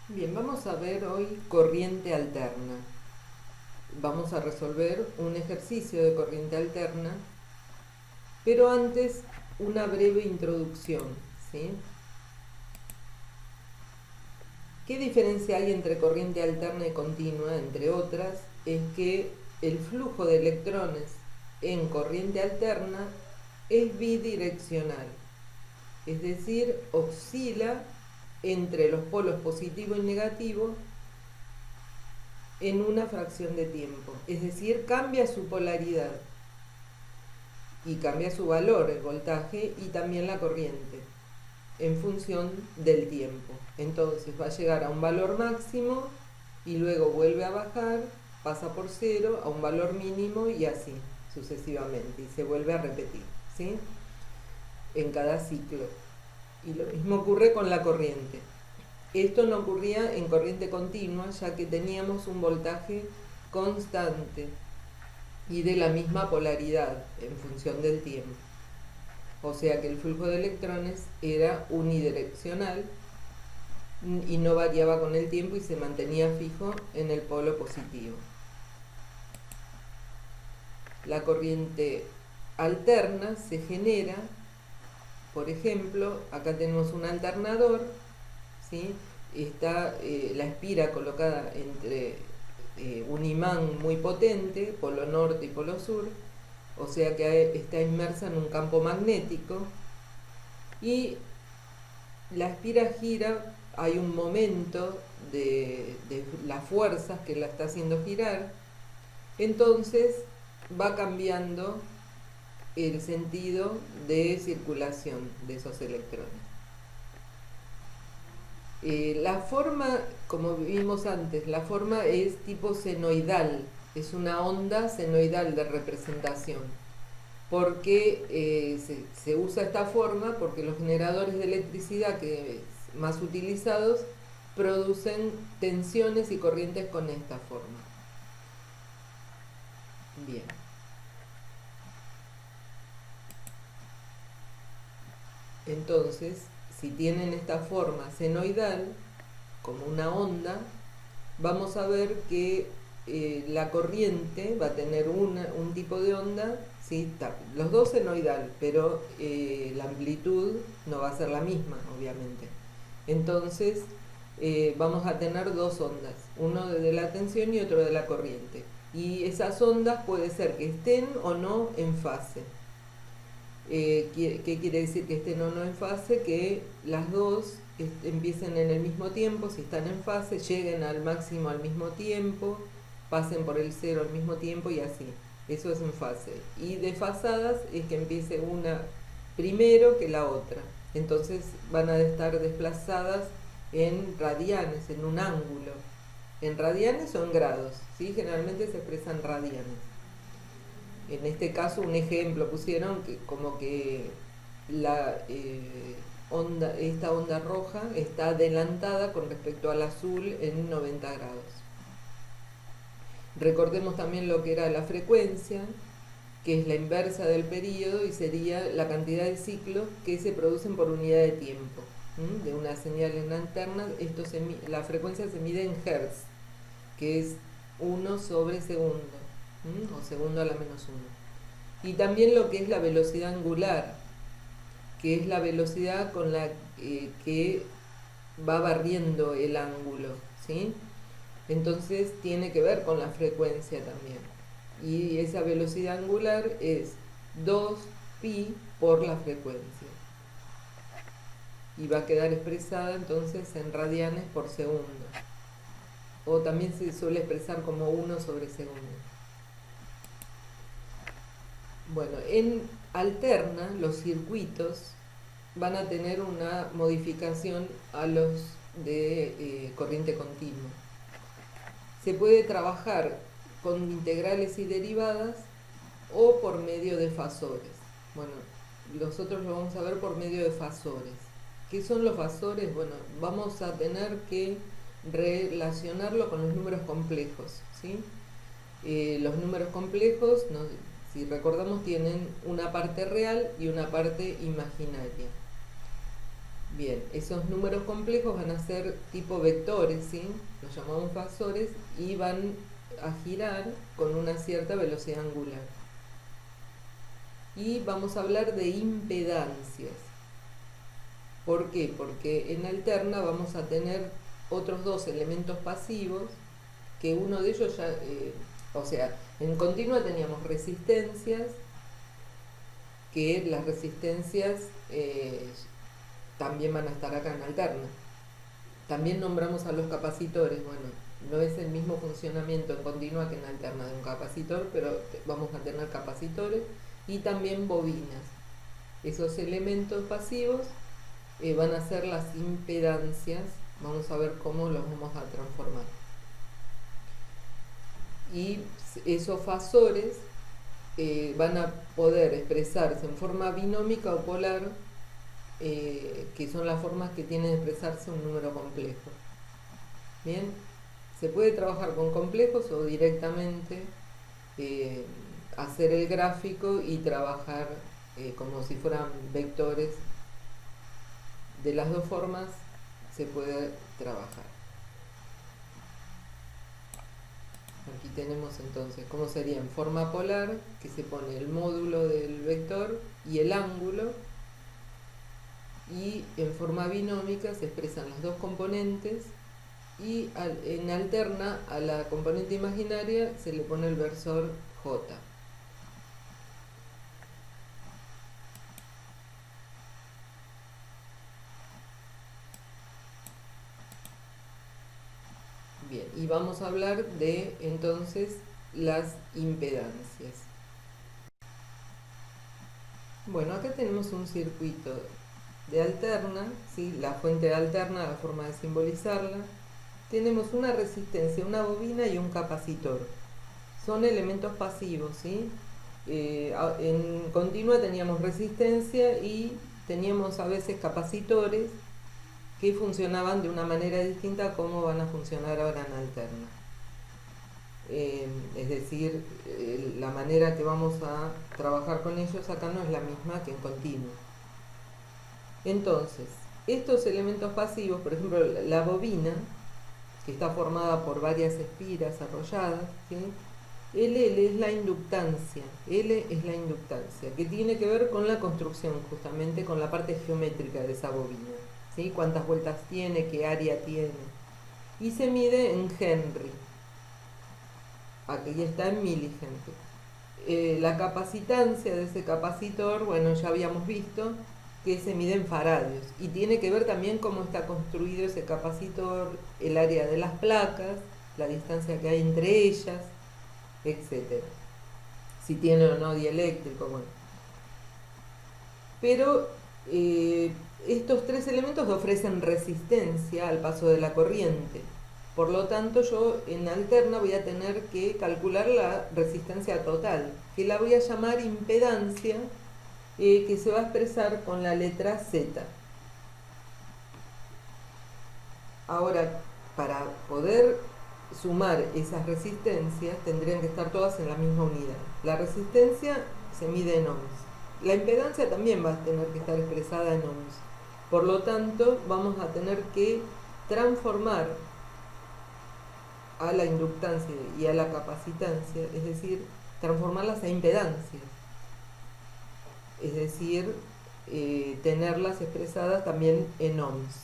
Bien, vamos a ver hoy corriente alterna. Vamos a resolver un ejercicio de corriente alterna, pero antes una breve introducción, ¿sí? ¿Qué diferencia hay entre corriente alterna y continua? Entre otras, es que el flujo de electrones en corriente alterna es bidireccional, es decir, oscila entre los polos positivo y negativo en una fracción de tiempo, es decir, cambia su polaridad y cambia su valor, el voltaje y también la corriente en función del tiempo. Entonces va a llegar a un valor máximo y luego vuelve a bajar, pasa por cero a un valor mínimo y así sucesivamente, y se vuelve a repetir, ¿sí? En cada ciclo. Y lo mismo ocurre con la corriente. Esto no ocurría en corriente continua, ya que teníamos un voltaje constante y de la misma polaridad en función del tiempo. O sea que el flujo de electrones era unidireccional y no variaba con el tiempo y se mantenía fijo en el polo positivo. La corriente alterna se genera, por ejemplo, acá tenemos un alternador, ¿sí? Está la espira colocada entre un imán muy potente, polo norte y polo sur, o sea que está inmersa en un campo magnético, y la espira gira, hay un momento de las fuerzas que la está haciendo girar, entonces va cambiando el sentido de circulación de esos electrones. La forma, como vimos antes, la forma es tipo senoidal, es una onda senoidal de representación. Porque se usa esta forma porque los generadores de electricidad que más utilizados producen tensiones y corrientes con esta forma. Bien. Entonces, si tienen esta forma senoidal, como una onda, vamos a ver que la corriente va a tener un tipo de onda, ¿sí? Los dos senoidal, pero la amplitud no va a ser la misma, obviamente. Entonces, vamos a tener dos ondas, uno de la tensión y otro de la corriente. Y esas ondas puede ser que estén o no en fase. ¿Qué quiere decir que estén o no en fase? Que las dos empiecen en el mismo tiempo, si están en fase, lleguen al máximo al mismo tiempo, pasen por el cero al mismo tiempo y así. Eso es en fase. Y desfasadas es que empiece una primero que la otra. Entonces van a estar desplazadas en radianes, en un ángulo. En radianes o en grados, ¿sí? Generalmente se expresan radianes. En este caso un ejemplo pusieron que como que esta onda roja está adelantada con respecto al azul en 90 grados. Recordemos también lo que era la frecuencia, que es la inversa del período y sería la cantidad de ciclos que se producen por unidad de tiempo. De una señal en alterna, la frecuencia se mide en hertz, que es 1 sobre segundo, o segundo a la menos 1. Y también lo que es la velocidad angular, que es la velocidad con la que va barriendo el ángulo, ¿sí? Entonces tiene que ver con la frecuencia también. Y esa velocidad angular es 2pi por la frecuencia. Y va a quedar expresada entonces en radianes por segundo. O también se suele expresar como 1 sobre segundo. Bueno, en alterna los circuitos van a tener una modificación a los de corriente continua. Se puede trabajar con integrales y derivadas o por medio de fasores. Bueno, nosotros lo vamos a ver por medio de fasores. ¿Qué son los fasores? Bueno, vamos a tener que relacionarlo con los números complejos, ¿sí? Los números complejos, si recordamos, tienen una parte real y una parte imaginaria. Bien, esos números complejos van a ser tipo vectores, ¿sí? Los llamamos fasores y van a girar con una cierta velocidad angular. Y vamos a hablar de impedancias. ¿Por qué? Porque en alterna vamos a tener otros dos elementos pasivos, que uno de ellos ya, o sea, en continua teníamos resistencias, que las resistencias también van a estar acá en alterna. También nombramos a los capacitores. Bueno, no es el mismo funcionamiento en continua que en alterna de un capacitor, pero vamos a tener capacitores y también bobinas. Esos elementos pasivos van a ser las impedancias. Vamos a ver cómo los vamos a transformar. Y esos fasores van a poder expresarse en forma binómica o polar, que son las formas que tiene de expresarse un número complejo. Bien, se puede trabajar con complejos o directamente hacer el gráfico y trabajar como si fueran vectores. De las dos formas se puede trabajar. Aquí tenemos entonces cómo sería en forma polar, que se pone el módulo del vector y el ángulo, y en forma binómica se expresan las dos componentes, y en alterna a la componente imaginaria se le pone el versor J. Bien, y vamos a hablar de entonces las impedancias. Bueno, acá tenemos un circuito de alterna, ¿sí? La fuente de alterna, la forma de simbolizarla. Tenemos una resistencia, una bobina y un capacitor. Son elementos pasivos, ¿sí? En continua teníamos resistencia y teníamos a veces capacitores que funcionaban de una manera distinta a cómo van a funcionar ahora en alterna. Es decir, la manera que vamos a trabajar con ellos acá no es la misma que en continuo. Entonces, estos elementos pasivos, por ejemplo, la bobina, que está formada por varias espiras arrolladas, ¿sí? LL es la inductancia, L es la inductancia, que tiene que ver con la construcción, justamente con la parte geométrica de esa bobina, ¿sí? Cuántas vueltas tiene, qué área tiene, y se mide en Henry. Aquí está en milihenry. La capacitancia de ese capacitor, bueno, ya habíamos visto que se mide en faradios, y tiene que ver también cómo está construido ese capacitor, el área de las placas, la distancia que hay entre ellas, etcétera, si tiene o no dieléctrico, bueno. Pero estos tres elementos ofrecen resistencia al paso de la corriente. Por lo tanto, yo en alterna voy a tener que calcular la resistencia total, que la voy a llamar impedancia, que se va a expresar con la letra Z. Ahora, para poder sumar esas resistencias tendrían que estar todas en la misma unidad. La resistencia se mide en ohms. La impedancia también va a tener que estar expresada en ohms. Por lo tanto, vamos a tener que transformar a la inductancia y a la capacitancia, es decir, transformarlas a impedancias. Es decir, tenerlas expresadas también en ohms.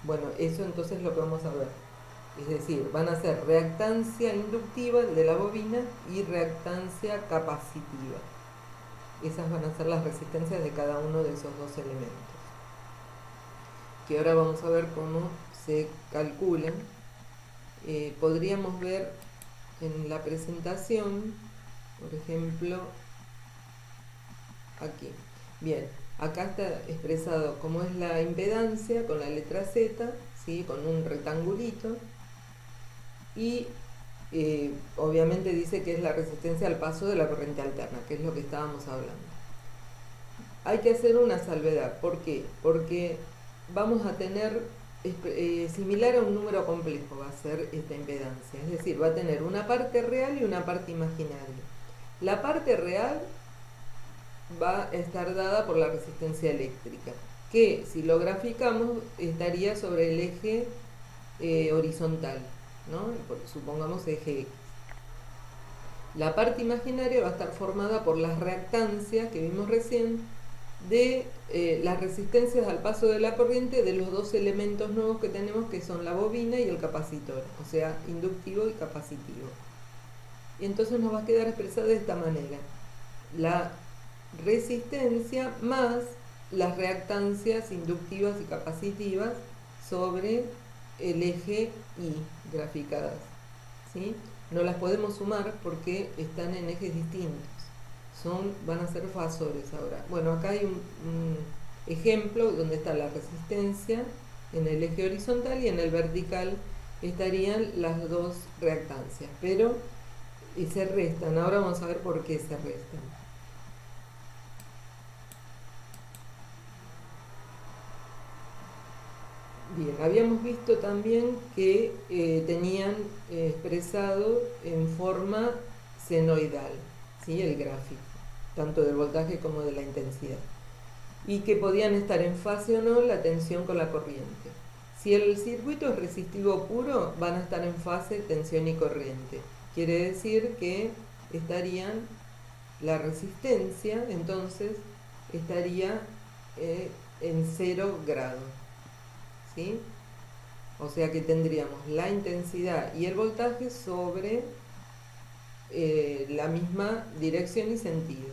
Bueno, eso entonces es lo que vamos a ver. Es decir, van a ser reactancia inductiva de la bobina y reactancia capacitiva. Esas van a ser las resistencias de cada uno de esos dos elementos, que ahora vamos a ver cómo se calculan. Podríamos ver en la presentación, por ejemplo, aquí. Bien, acá está expresado cómo es la impedancia con la letra Z, ¿sí? Con un rectangulito, y obviamente dice que es la resistencia al paso de la corriente alterna, que es lo que estábamos hablando. Hay que hacer una salvedad. ¿Por qué? Porque vamos a tener, similar a un número complejo va a ser esta impedancia, es decir, va a tener una parte real y una parte imaginaria. La parte real va a estar dada por la resistencia eléctrica, que si lo graficamos estaría sobre el eje horizontal, ¿no? Supongamos eje X. La parte imaginaria va a estar formada por las reactancias que vimos recién de las resistencias al paso de la corriente de los dos elementos nuevos que tenemos, que son la bobina y el capacitor, o sea, inductivo y capacitivo. Y entonces nos va a quedar expresada de esta manera: la resistencia más las reactancias inductivas y capacitivas sobre el eje Y graficadas, ¿sí? No las podemos sumar porque están en ejes distintos, van a ser fasores ahora. Bueno, acá hay un ejemplo donde está la resistencia en el eje horizontal, y en el vertical estarían las dos reactancias, pero se restan. Ahora vamos a ver por qué se restan. Bien, habíamos visto también que tenían expresado en forma senoidal, ¿sí?, el gráfico, tanto del voltaje como de la intensidad, y que podían estar en fase o no la tensión con la corriente. Si el circuito es resistivo puro, van a estar en fase tensión y corriente. Quiere decir que estarían, la resistencia entonces estaría en 0 grados, ¿sí? O sea que tendríamos la intensidad y el voltaje sobre la misma dirección y sentido.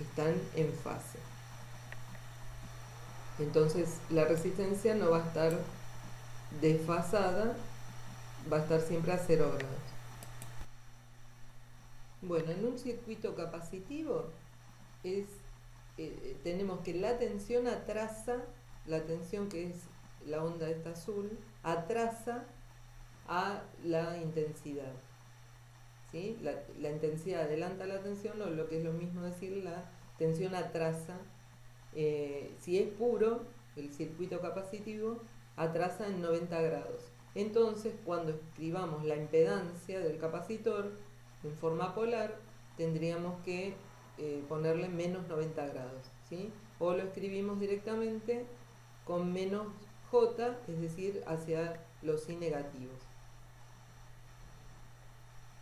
Están en fase. Entonces la resistencia no va a estar desfasada, va a estar siempre a 0 grados. Bueno, en un circuito capacitivo tenemos que la tensión atrasa, la tensión que es la onda esta azul, atrasa a la intensidad, ¿sí? La intensidad adelanta la tensión, o lo que es lo mismo decir, la tensión atrasa. Si es puro, el circuito capacitivo atrasa en 90 grados. Entonces, cuando escribamos la impedancia del capacitor en forma polar, tendríamos que ponerle menos 90 grados, ¿sí? O lo escribimos directamente con menos J, es decir, hacia los I negativos.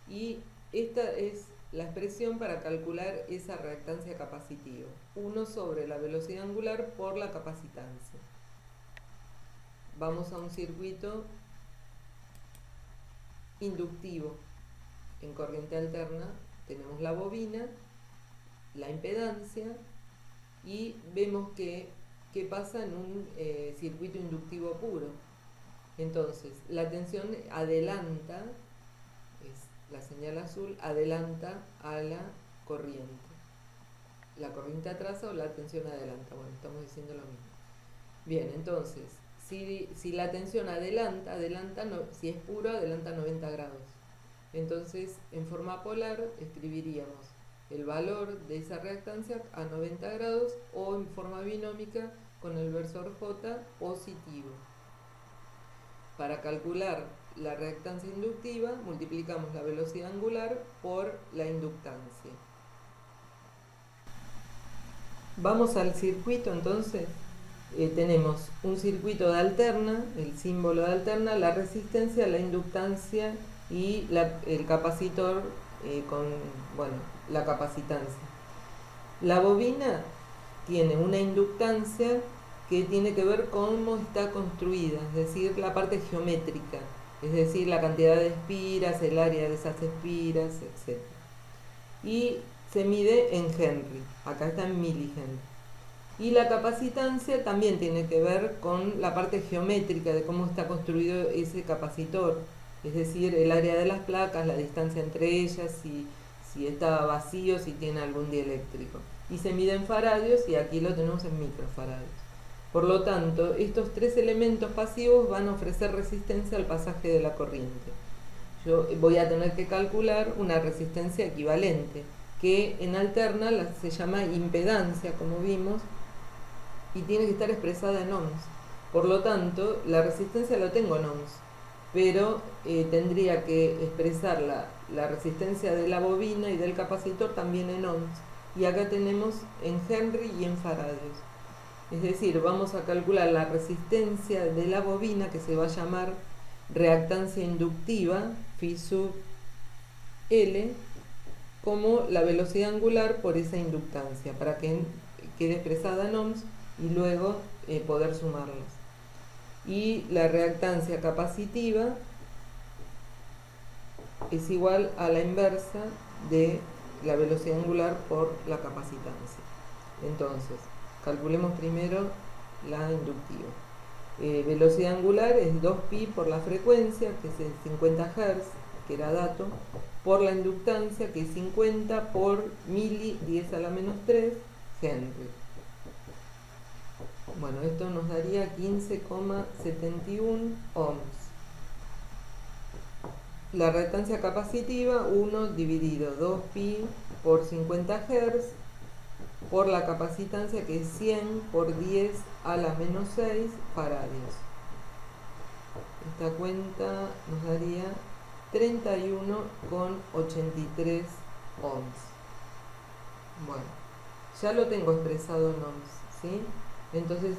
Y esta es la expresión para calcular esa reactancia capacitiva: 1 sobre la velocidad angular por la capacitancia. Vamos a un circuito inductivo en corriente alterna. Tenemos la bobina, la impedancia, y vemos que qué pasa en un circuito inductivo puro. Entonces la tensión adelanta, es la señal azul, adelanta a la corriente. La corriente atrasa o la tensión adelanta. Bueno, estamos diciendo lo mismo. Bien, entonces, si la tensión adelanta, si es puro, adelanta 90 grados. Entonces, en forma polar escribiríamos el valor de esa reactancia a 90 grados, o en forma binómica con el versor J positivo. Para calcular la reactancia inductiva, multiplicamos la velocidad angular por la inductancia. Vamos al circuito entonces. Tenemos un circuito de alterna, el símbolo de alterna, la resistencia, la inductancia y el capacitor con, bueno, la capacitancia. La bobina tiene una inductancia que tiene que ver con cómo está construida, es decir, la parte geométrica, es decir, la cantidad de espiras, el área de esas espiras, etc. Y se mide en Henry, acá está en milihenry. Y la capacitancia también tiene que ver con la parte geométrica de cómo está construido ese capacitor, es decir, el área de las placas, la distancia entre ellas, si está vacío, si tiene algún dieléctrico. Y se mide en faradios, y aquí lo tenemos en microfaradios. Por lo tanto, estos tres elementos pasivos van a ofrecer resistencia al pasaje de la corriente. Yo voy a tener que calcular una resistencia equivalente, que en alterna se llama impedancia, como vimos, y tiene que estar expresada en ohms. Por lo tanto, la resistencia la tengo en ohms, pero tendría que expresar la resistencia de la bobina y del capacitor también en ohms. Y acá tenemos en Henry y en faradios. Es decir, vamos a calcular la resistencia de la bobina, que se va a llamar reactancia inductiva, phi sub L, como la velocidad angular por esa inductancia, para que quede expresada en ohms y luego poder sumarlas. Y la reactancia capacitiva es igual a la inversa de la velocidad angular por la capacitancia. Entonces, calculemos primero la inductiva. Velocidad angular es 2pi por la frecuencia, que es 50 Hz, que era dato, por la inductancia, que es 50 por mili 10 a la menos 3 Henry. Bueno, esto nos daría 15,71 ohms. La reactancia capacitiva, 1 dividido 2pi por 50 Hz por la capacitancia, que es 100 por 10 a la menos 6 faradios. Esta cuenta nos daría 31,83 ohms. Bueno, ya lo tengo expresado en ohms, ¿sí? Entonces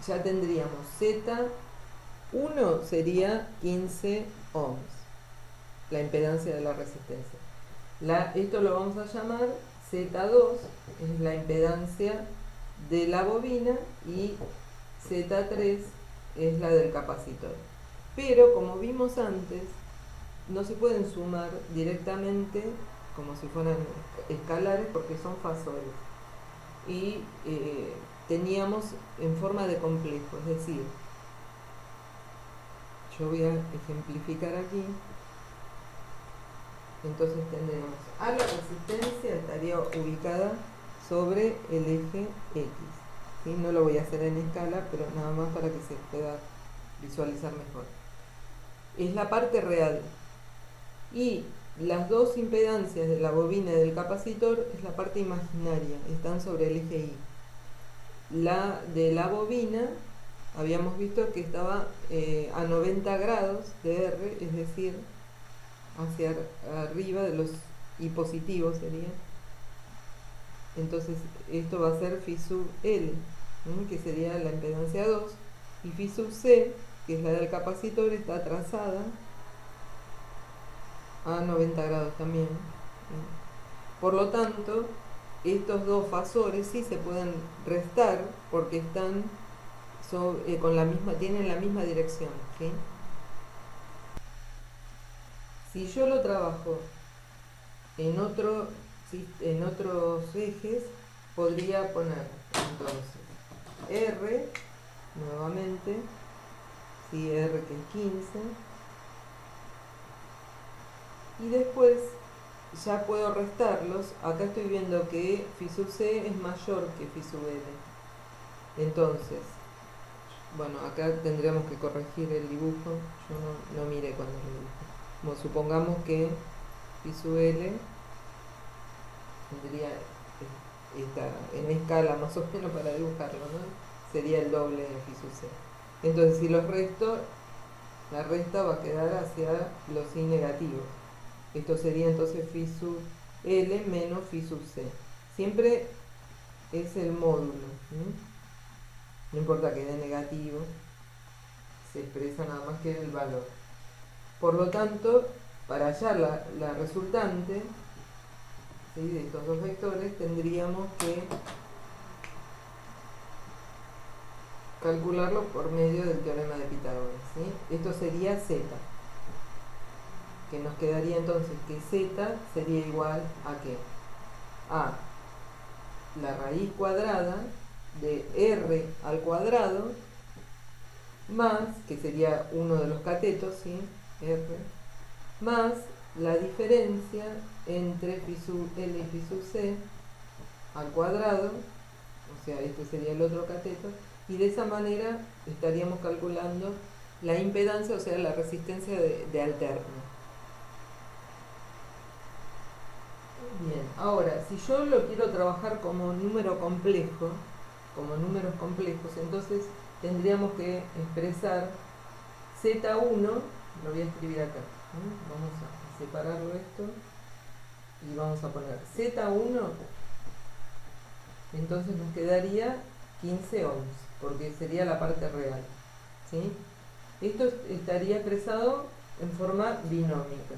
ya tendríamos Z1 sería 15 ohms, la impedancia de la resistencia. Esto lo vamos a llamar Z2, es la impedancia de la bobina, y Z3 es la del capacitor. Pero como vimos antes, no se pueden sumar directamente como si fueran escalares, porque son fasores. Y teníamos en forma de complejo, es decir, yo voy a ejemplificar aquí. Entonces tendremos a la resistencia, estaría ubicada sobre el eje X, ¿sí? No lo voy a hacer en escala, pero nada más para que se pueda visualizar mejor. Es la parte real. Y las dos impedancias de la bobina y del capacitor es la parte imaginaria, están sobre el eje Y. La de la bobina habíamos visto que estaba a 90 grados de R, es decir, hacia arriba de los Y positivos sería. Entonces esto va a ser phi sub L, que sería la impedancia 2, y phi sub C, que es la del capacitor, está trazada a 90 grados también. Por lo tanto, estos dos fasores sí se pueden restar porque están tienen la misma dirección, ¿sí? Si yo lo trabajo en otros ejes, podría poner entonces R nuevamente, si R que es 15, y después ya puedo restarlos. Acá estoy viendo que phi sub C es mayor que phi sub L. Entonces, bueno, acá tendríamos que corregir el dibujo. Yo no miré cuando lo dibujé. Como supongamos que phi sub L tendría en escala más o menos para dibujarlo, ¿no? Sería el doble de phi sub C. Entonces, si los resto, la resta va a quedar hacia los Y negativos. Esto sería entonces phi sub L menos phi sub C. Siempre es el módulo, ¿sí? No importa que dé negativo, se expresa nada más que el valor. Por lo tanto, para hallar la resultante, ¿sí?, de estos dos vectores, tendríamos que calcularlo por medio del teorema de Pitágoras, ¿sí? Esto sería Z, que nos quedaría entonces que Z sería igual a ¿qué? A la raíz cuadrada de R al cuadrado más, que sería uno de los catetos, ¿sí?, R, más la diferencia entre phi sub L y phi sub C al cuadrado, o sea, este sería el otro cateto, y de esa manera estaríamos calculando la impedancia, o sea, la resistencia de alterno. Bien, ahora, si yo lo quiero trabajar como número complejo, como números complejos, entonces tendríamos que expresar Z1, lo voy a escribir acá, vamos a separarlo esto, y vamos a poner Z1, entonces nos quedaría 15 ohms, porque sería la parte real, ¿sí? Esto estaría expresado en forma binómica.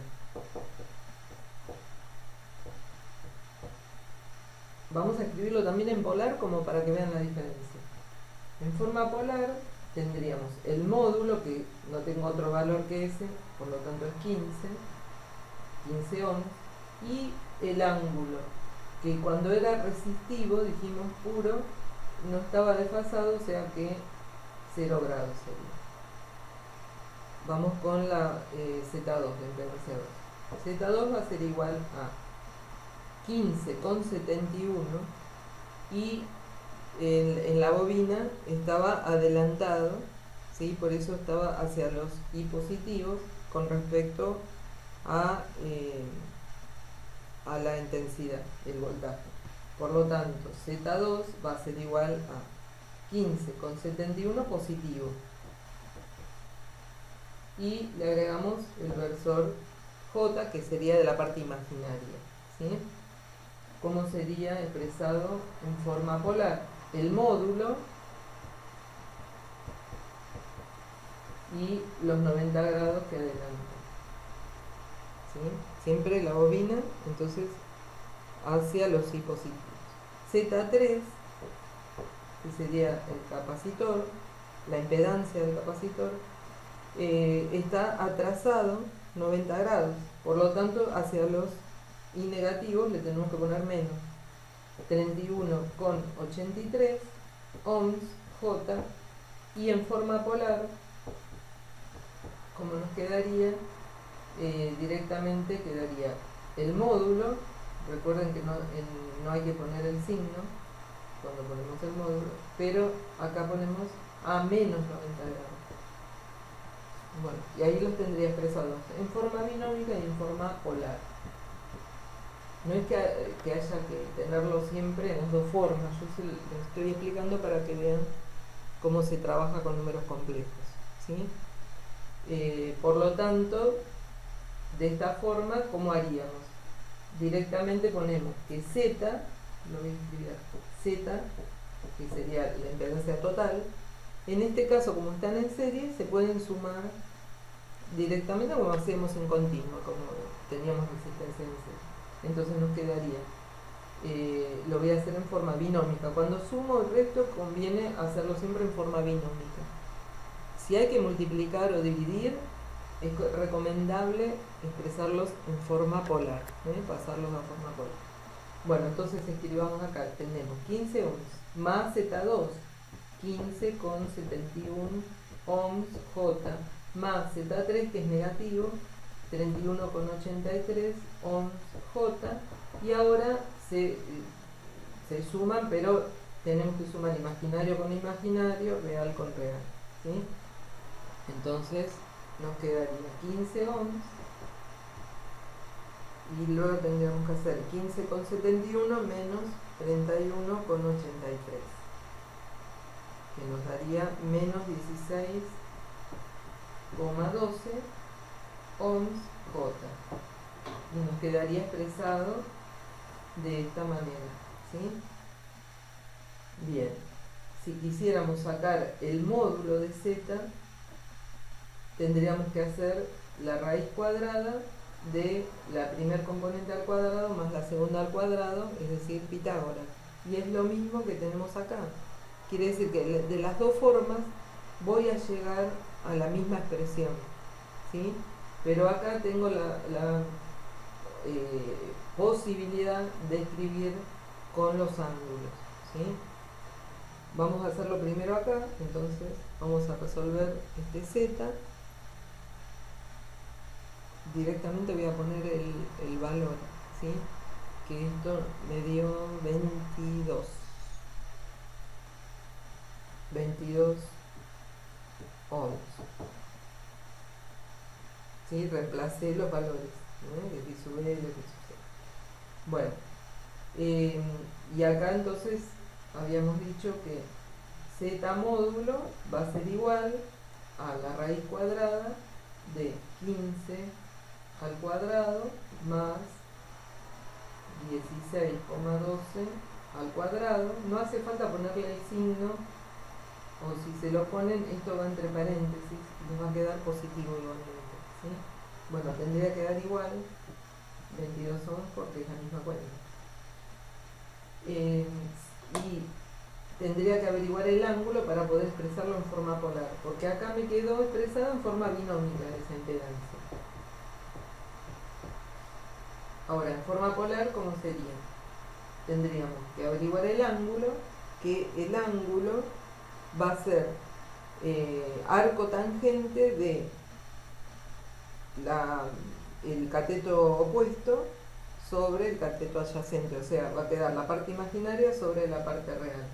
Vamos a escribirlo también en polar como para que vean la diferencia. En forma polar tendríamos el módulo, que no tengo otro valor que ese, por lo tanto es 15 ohms, y el ángulo, que cuando era resistivo, dijimos puro, no estaba desfasado, o sea que 0 grados sería. Vamos con la Z2, la impedancia 2. Z2 va a ser igual a 15,71 y en la bobina estaba adelantado, ¿sí? Por eso estaba hacia los I positivos con respecto a la intensidad del voltaje. Por lo tanto, Z2 va a ser igual a 15,71 positivo. Y le agregamos el versor J, que sería de la parte imaginaria, ¿sí? ¿Cómo sería expresado en forma polar? El módulo y los 90 grados que adelantan, ¿sí? Siempre la bobina, entonces, hacia los I positivos. Z3, que sería el capacitor, la impedancia del capacitor, está atrasado 90 grados, por lo tanto hacia los I negativos le tenemos que poner menos, 31,83 ohms J, y en forma polar, como nos quedaría, directamente quedaría el módulo. Recuerden que no hay que poner el signo cuando ponemos el módulo, pero acá ponemos a menos 90 grados. Bueno, y ahí los tendría expresados en forma binómica y en forma polar. No es que haya que tenerlo siempre en las dos formas, yo les estoy explicando para que vean cómo se trabaja con números complejos, ¿sí? Por lo tanto, de esta forma, ¿cómo haríamos? Directamente ponemos que Z, lo voy a escribir, Z, que sería la impedancia total. En este caso, como están en serie, se pueden sumar directamente como hacemos en continuo, como teníamos resistencia en serie. Entonces nos quedaría, lo voy a hacer en forma binómica. Cuando sumo el resto, conviene hacerlo siempre en forma binómica. Si hay que multiplicar o dividir, es recomendable expresarlos en forma polar, pasarlos a forma polar. Bueno, entonces escribamos acá, tenemos 15 ohms más Z2, 15,71 ohms J, más Z3, que es negativo, 31,83 ohms J, y ahora se suman, pero tenemos que sumar imaginario con imaginario, real con real, ¿sí? Entonces nos quedaría 15 ohms y luego tendríamos que hacer 15,71 menos 31,83, que nos daría menos 16,12 ohms J, y nos quedaría expresado de esta manera, ¿sí? Bien, si quisiéramos sacar el módulo de Z, tendríamos que hacer la raíz cuadrada de la primer componente al cuadrado más la segunda al cuadrado, es decir, Pitágoras. Y es lo mismo que tenemos acá. Quiere decir que de las dos formas voy a llegar a la misma expresión, ¿sí? Pero acá tengo la posibilidad de escribir con los ángulos, ¿sí? Vamos a hacerlo primero acá, entonces vamos a resolver este Z. Directamente voy a poner el valor, ¿sí? Que esto me dio 22 ohms, ¿sí? Reemplacé los valores, de pi sub e, de pi sub c. Bueno, y acá entonces habíamos dicho que Z módulo va a ser igual a la raíz cuadrada de 15 al cuadrado más 16,12 al cuadrado, no hace falta ponerle el signo, o si se lo ponen, esto va entre paréntesis y les va a quedar positivo igualmente, ¿sí? Bueno, tendría que dar igual 22 ohms porque es la misma cuenta. Y tendría que averiguar el ángulo para poder expresarlo en forma polar, porque acá me quedó expresado en forma binómica esa impedancia. Ahora, en forma polar, ¿cómo sería? Tendríamos que averiguar el ángulo, que el ángulo va a ser arco tangente de el cateto opuesto sobre el cateto adyacente, o sea, va a quedar la parte imaginaria sobre la parte real.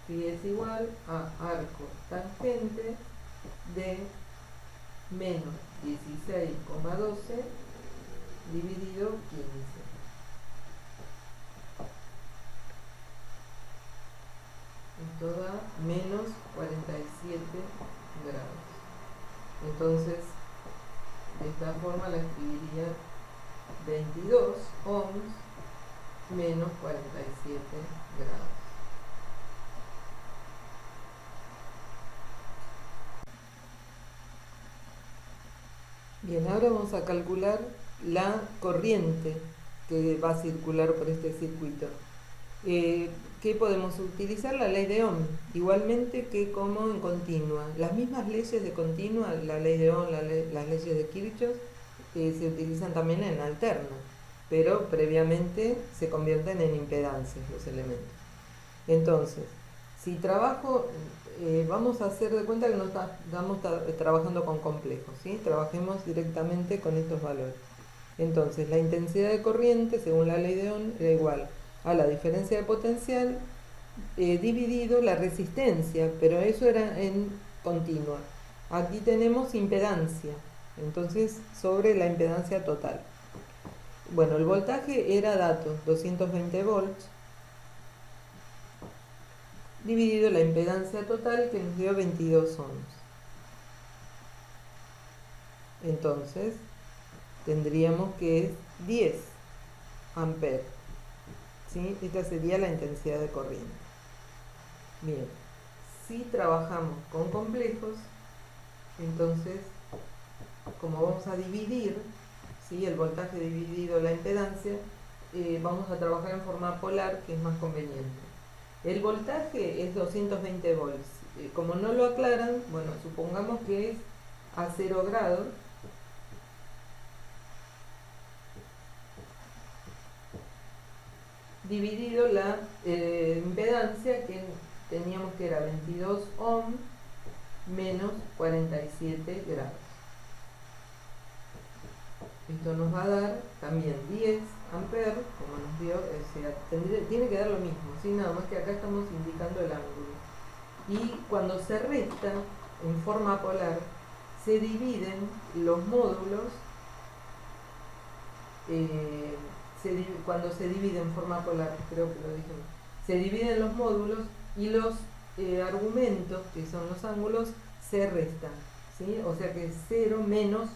Y es igual a arco tangente de menos 16,12 dividido 15. Esto da menos 47 grados. Entonces, de esta forma la escribiría 22 ohms menos 47 grados. Bien, ahora vamos a calcular la corriente que va a circular por este circuito. ¿Qué podemos utilizar? La ley de Ohm, igualmente que como en continua. Las mismas leyes de continua, la ley de Ohm, las leyes de Kirchhoff, se utilizan también en alterno, pero previamente se convierten en impedancias los elementos. Entonces, si trabajo, vamos a hacer de cuenta que no estamos trabajando con complejos, ¿sí? Trabajemos directamente con estos valores. Entonces, la intensidad de corriente, según la ley de Ohm, era igual a la diferencia de potencial dividido la resistencia, pero eso era en continua. Aquí tenemos impedancia, entonces sobre la impedancia total. Bueno, el voltaje era dato, 220 volts, dividido la impedancia total, que nos dio 22 ohms. Entonces, tendríamos que es 10 amperes. ¿Sí? Esta sería la intensidad de corriente. Bien, si trabajamos con complejos, entonces, como vamos a dividir, ¿sí?, el voltaje dividido la impedancia, vamos a trabajar en forma polar, que es más conveniente. El voltaje es 220 volts. Como no lo aclaran, bueno, supongamos que es a 0 grados. Dividido la impedancia, que teníamos que era 22 ohm menos 47 grados. Esto nos va a dar también 10 amperes, como nos dio, o sea, tiene que dar lo mismo, ¿sí? Nada más que acá estamos indicando el ángulo. Y cuando se resta en forma polar, se dividen los módulos, cuando se divide en forma polar, creo que lo dije, se dividen los módulos y los argumentos, que son los ángulos, se restan, ¿sí? O sea que 0 menos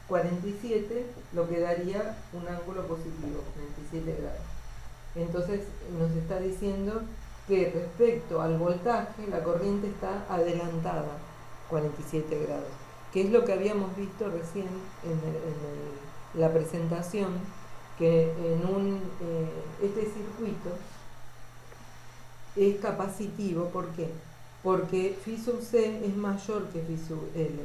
47, lo que daría un ángulo positivo, 27 grados. Entonces nos está diciendo que respecto al voltaje, la corriente está adelantada 47 grados, que es lo que habíamos visto recién en la presentación, que en este circuito es capacitivo. ¿Por qué? Porque phi sub C es mayor que phi sub L.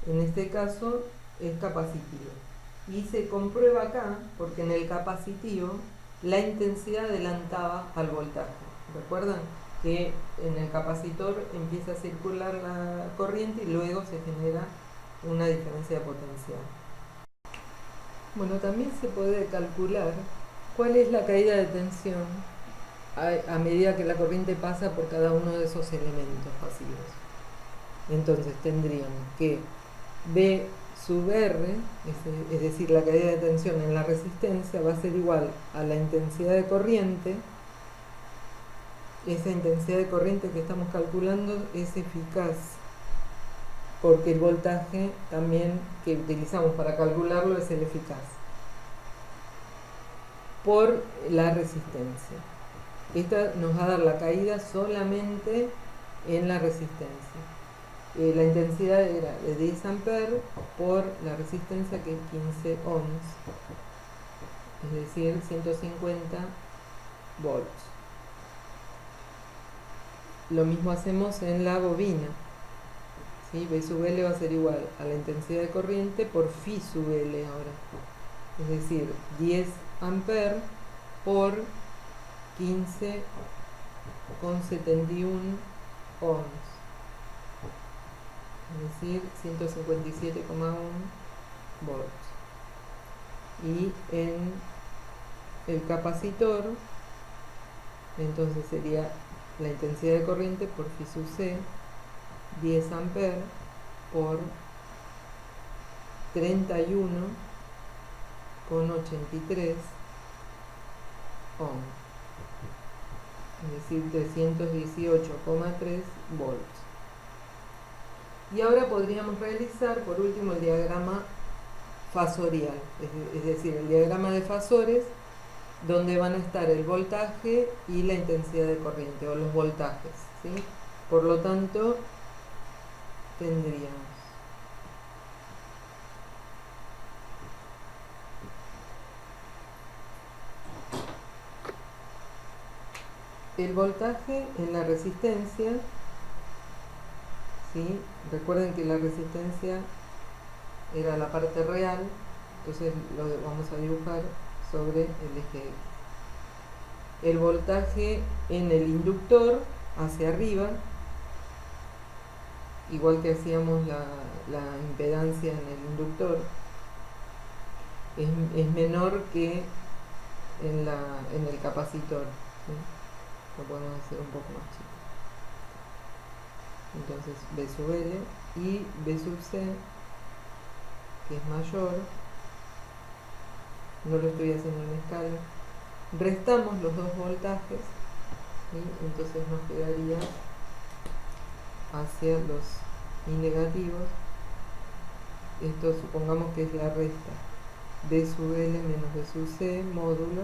En este caso es capacitivo. Y se comprueba acá porque en el capacitivo la intensidad adelantaba al voltaje. ¿Recuerdan? Que en el capacitor empieza a circular la corriente y luego se genera una diferencia de potencial. Bueno, también se puede calcular cuál es la caída de tensión a medida que la corriente pasa por cada uno de esos elementos pasivos. Entonces tendríamos que B sub R, es decir, la caída de tensión en la resistencia, va a ser igual a la intensidad de corriente. Esa intensidad de corriente que estamos calculando es eficaz porque el voltaje también que utilizamos para calcularlo es el eficaz por la resistencia. Esta nos va a dar la caída solamente en la resistencia. La intensidad era de 10 amperes por la resistencia, que es 15 ohms, es decir, 150 volts. Lo mismo hacemos en la bobina, ¿sí? B sub L va a ser igual a la intensidad de corriente por phi sub L ahora, es decir, 10 amperes por 15,71 ohms, es decir, 157,1 volts. Y en el capacitor, entonces sería la intensidad de corriente por phi sub C, 10 amperes por 31,83 ohms, es decir, 318,3 volts. Y ahora podríamos realizar por último el diagrama fasorial, es decir, el diagrama de fasores, donde van a estar el voltaje y la intensidad de corriente, o los voltajes, ¿sí? Por lo tanto, tendríamos el voltaje en la resistencia, ¿sí? Recuerden que la resistencia era la parte real, entonces lo vamos a dibujar sobre el eje X. El voltaje en el inductor hacia arriba, igual que hacíamos la impedancia en el inductor, es menor que en el capacitor, ¿sí? Lo podemos hacer un poco más chico. Entonces B sub L y B sub C, que es mayor, no lo estoy haciendo en escala, restamos los dos voltajes, ¿sí? Entonces nos quedaría hacia los y negativos. Esto supongamos que es la resta B sub L menos B sub C módulo,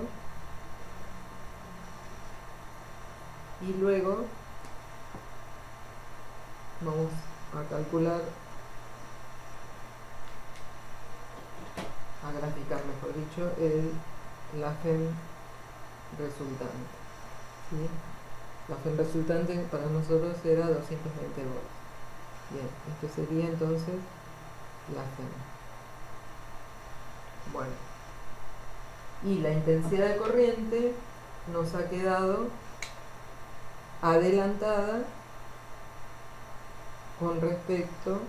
y luego vamos a calcular, a graficar mejor dicho, la FEM resultante, ¿sí? La FEM resultante para nosotros era 220 volts. Bien, esto sería entonces la FEM. Bueno, y la intensidad de corriente nos ha quedado adelantada con respecto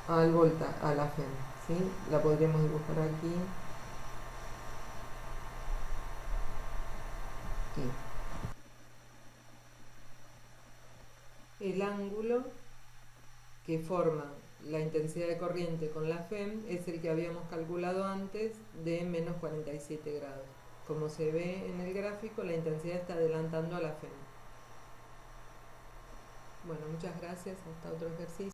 al voltaje, a la FEM, ¿sí? La podríamos dibujar aquí y el ángulo que forma la intensidad de corriente con la FEM es el que habíamos calculado antes, de menos 47 grados. Como se ve en el gráfico, la intensidad está adelantando a la FEM. Bueno, muchas gracias. Hasta otro ejercicio.